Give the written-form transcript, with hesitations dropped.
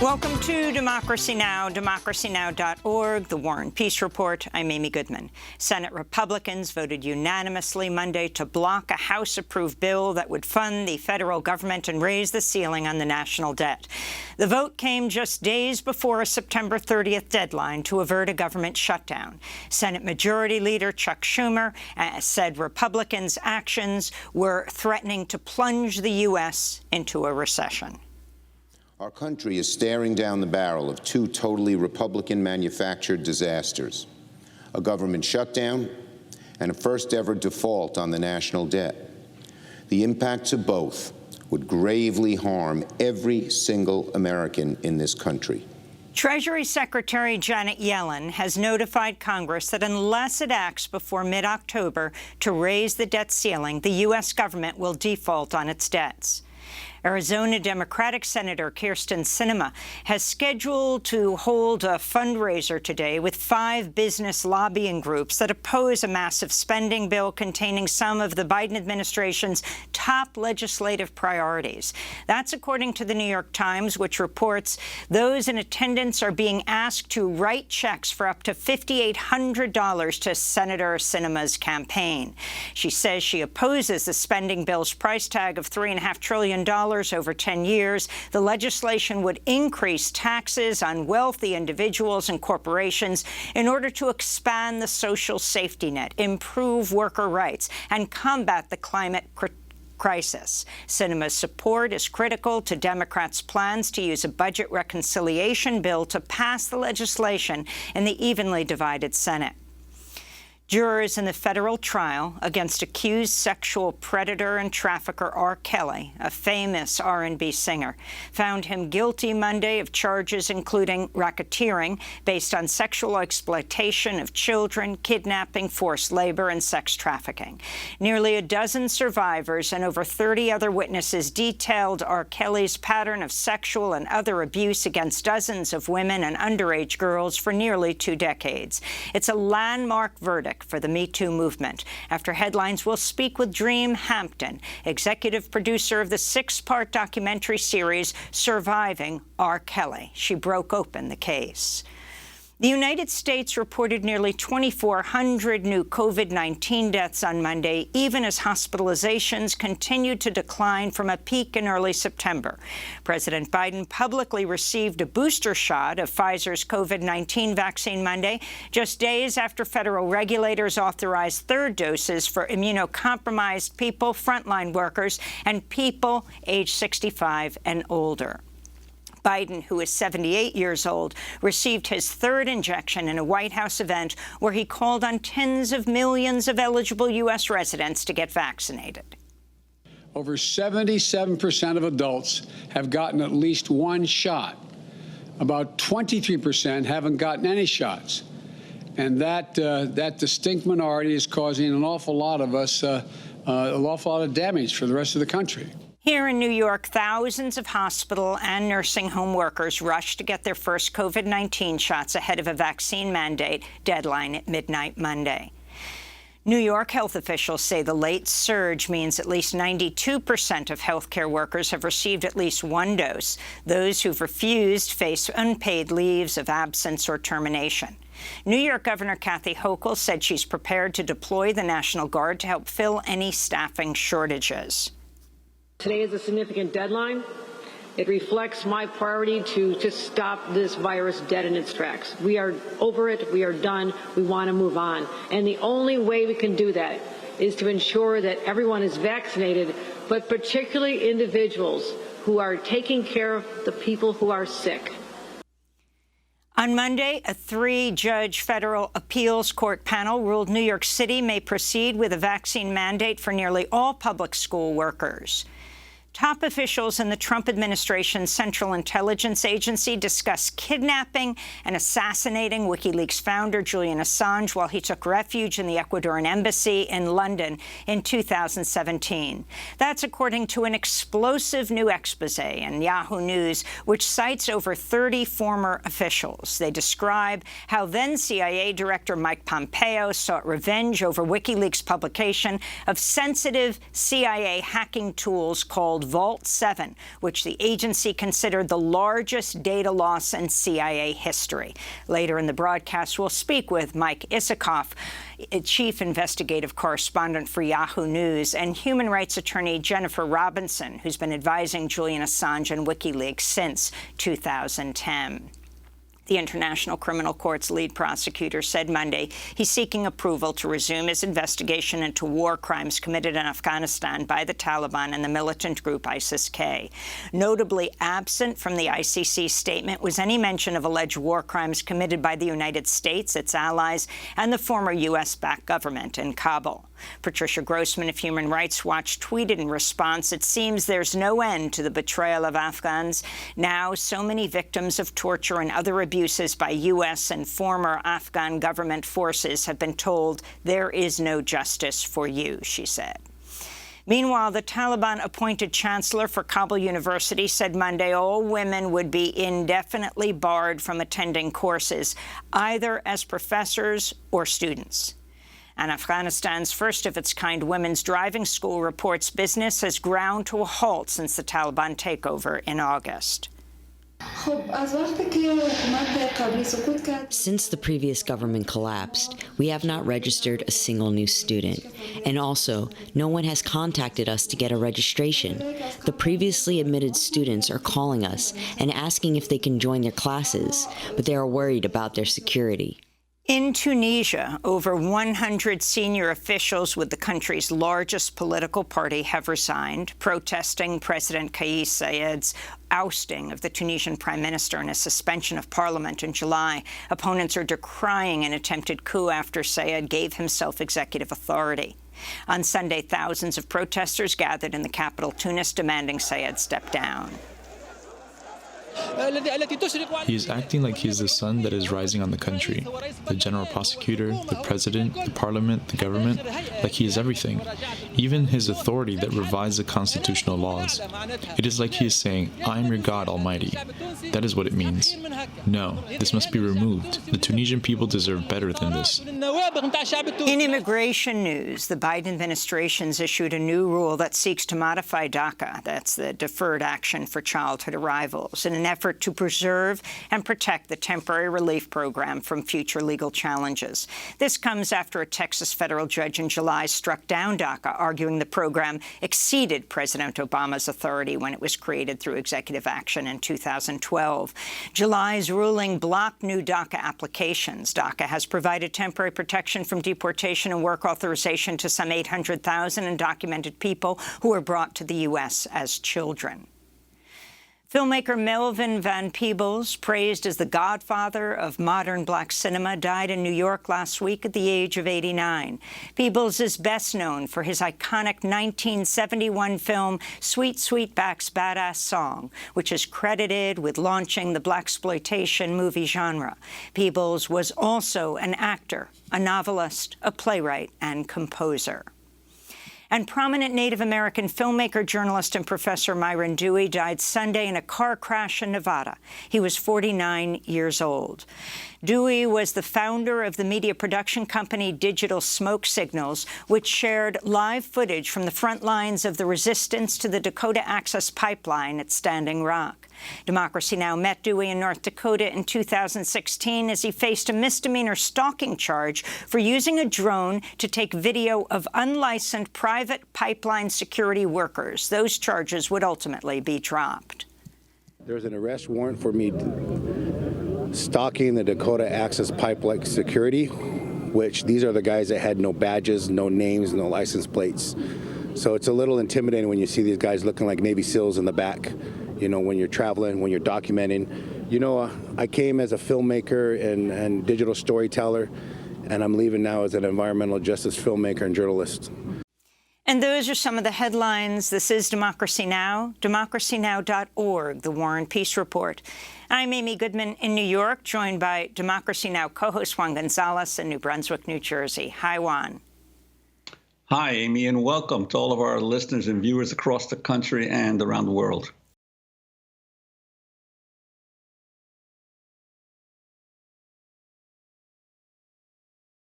Welcome to Democracy Now!, democracynow.org, The War and Peace Report. I'm Amy Goodman. Senate Republicans voted unanimously Monday to block a House-approved bill that would fund the federal government and raise the ceiling on the national debt. The vote came just days before a September 30th deadline to avert a government shutdown. Senate Majority Leader Chuck Schumer said Republicans' actions were threatening to plunge the U.S. into a recession. Our country is staring down the barrel of two totally Republican-manufactured disasters, a government shutdown and a first-ever default on the national debt. The impacts of both would gravely harm every single American in this country. Treasury Secretary Janet Yellen has notified Congress that unless it acts before mid-October to raise the debt ceiling, the U.S. government will default on its debts. Arizona Democratic Senator Kyrsten Sinema has scheduled to hold a fundraiser today with 5 business lobbying groups that oppose a massive spending bill containing some of the Biden administration's top legislative priorities. That's according to the New York Times, which reports those in attendance are being asked to write checks for up to $5,800 to Senator Sinema's campaign. She says she opposes the spending bill's price tag of $3.5 trillion over 10 years. The legislation would increase taxes on wealthy individuals and corporations in order to expand the social safety net, improve worker rights, and combat the climate crisis. Sinema's support is critical to Democrats' plans to use a budget reconciliation bill to pass the legislation in the evenly divided Senate. Jurors in the federal trial against accused sexual predator and trafficker R. Kelly, a famous R&B singer, found him guilty Monday of charges including racketeering based on sexual exploitation of children, kidnapping, forced labor, and sex trafficking. Nearly a dozen survivors and over 30 other witnesses detailed R. Kelly's pattern of sexual and other abuse against dozens of women and underage girls for nearly 2 decades. It's a landmark verdict for the Me Too movement. After headlines, we'll speak with Dream Hampton, executive producer of the 6-part documentary series Surviving R. Kelly. She broke open the case. The United States reported nearly 2,400 new COVID-19 deaths on Monday, even as hospitalizations continued to decline from a peak in early September. President Biden publicly received a booster shot of Pfizer's COVID-19 vaccine Monday, just days after federal regulators authorized 3rd doses for immunocompromised people, frontline workers, and people age 65 and older. Biden, who is 78 years old, received his 3rd injection in a White House event where he called on tens of millions of eligible U.S. residents to get vaccinated. Over 77% of adults have gotten at least 1 shot. About 23% haven't gotten any shots. And that distinct minority is causing an awful lot of us, an awful lot of damage for the rest of the country. Here in New York, thousands of hospital and nursing home workers rushed to get their first COVID-19 shots ahead of a vaccine mandate deadline at midnight Monday. New York health officials say the late surge means at least 92% of healthcare workers have received at least 1 dose. Those who've refused face unpaid leaves of absence or termination. New York Governor Kathy Hochul said she's prepared to deploy the National Guard to help fill any staffing shortages. Today is a significant deadline. It reflects my priority to just stop this virus dead in its tracks. We are over it. We are done. We want to move on. And the only way we can do that is to ensure that everyone is vaccinated, but particularly individuals who are taking care of the people who are sick. On Monday, a 3-judge federal appeals court panel ruled New York City may proceed with a vaccine mandate for nearly all public school workers. Top officials in the Trump administration's Central Intelligence Agency discussed kidnapping and assassinating WikiLeaks founder Julian Assange while he took refuge in the Ecuadorian embassy in London in 2017. That's according to an explosive new expose in Yahoo News, which cites over 30 former officials. They describe how then CIA Director Mike Pompeo sought revenge over WikiLeaks' publication of sensitive CIA hacking tools called called Vault 7, which the agency considered the largest data loss in CIA history. Later in the broadcast, we'll speak with Mike Isikoff, chief investigative correspondent for Yahoo News, and human rights attorney Jennifer Robinson, who's been advising Julian Assange and WikiLeaks since 2010. The International Criminal Court's lead prosecutor said Monday he's seeking approval to resume his investigation into war crimes committed in Afghanistan by the Taliban and the militant group ISIS-K. Notably absent from the ICC statement was any mention of alleged war crimes committed by the United States, its allies, and the former U.S.-backed government in Kabul. Patricia Grossman of Human Rights Watch tweeted in response, "It seems there's no end to the betrayal of Afghans. Now, so many victims of torture and other abuses by U.S. and former Afghan government forces have been told there is no justice for you," she said. Meanwhile, the Taliban-appointed chancellor for Kabul University said Monday all women would be indefinitely barred from attending courses, either as professors or students. And Afghanistan's first-of-its-kind women's driving school reports business has ground to a halt since the Taliban takeover in August. Since the previous government collapsed, we have not registered a single new student. And also, no one has contacted us to get a registration. The previously admitted students are calling us and asking if they can join their classes, but they are worried about their security. In Tunisia, over 100 senior officials with the country's largest political party have resigned, protesting President Kais Saied's ousting of the Tunisian prime minister and a suspension of parliament in July. Opponents are decrying an attempted coup after Saied gave himself executive authority. On Sunday, thousands of protesters gathered in the capital, Tunis, demanding Saied step down. He is acting like he is the sun that is rising on the country, the general prosecutor, the president, the parliament, the government, like he is everything, even his authority that revises the constitutional laws. It is like he is saying, "I am your God Almighty." That is what it means. No, this must be removed. The Tunisian people deserve better than this. In immigration news, the Biden administration's issued a new rule that seeks to modify DACA, that's the Deferred Action for Childhood Arrivals, in an effort to preserve and protect the temporary relief program from future legal challenges. This comes after a Texas federal judge in July struck down DACA, arguing the program exceeded President Obama's authority when it was created through executive action in 2012. July's ruling blocked new DACA applications. DACA has provided temporary protection from deportation and work authorization to some 800,000 undocumented people who were brought to the U.S. as children. Filmmaker Melvin Van Peebles, praised as the godfather of modern black cinema, died in New York last week at the age of 89. Peebles is best known for his iconic 1971 film Sweet Sweetback's Badass Song, which is credited with launching the blaxploitation movie genre. Peebles was also an actor, a novelist, a playwright, and composer. And prominent Native American filmmaker, journalist, and professor Myron Dewey died Sunday in a car crash in Nevada. He was 49 years old. Dewey was the founder of the media production company Digital Smoke Signals, which shared live footage from the front lines of the resistance to the Dakota Access Pipeline at Standing Rock. Democracy Now! Met Dewey in North Dakota in 2016 as he faced a misdemeanor stalking charge for using a drone to take video of unlicensed private pipeline security workers. Those charges would ultimately be dropped. There's an arrest warrant for me stalking the Dakota Access Pipeline security, which these are the guys that had no badges, no names, no license plates. So it's a little intimidating when you see these guys looking like Navy SEALs in the back. You know, when you're traveling, when you're documenting. You know, I came as a filmmaker and digital storyteller, and I'm leaving now as an environmental justice filmmaker and journalist. And those are some of the headlines. This is Democracy Now!, democracynow.org, the War and Peace Report. I'm Amy Goodman in New York, joined by Democracy Now! Co-host Juan Gonzalez in New Brunswick, New Jersey. Hi, Juan. Hi, Amy, and welcome to all of our listeners and viewers across the country and around the world.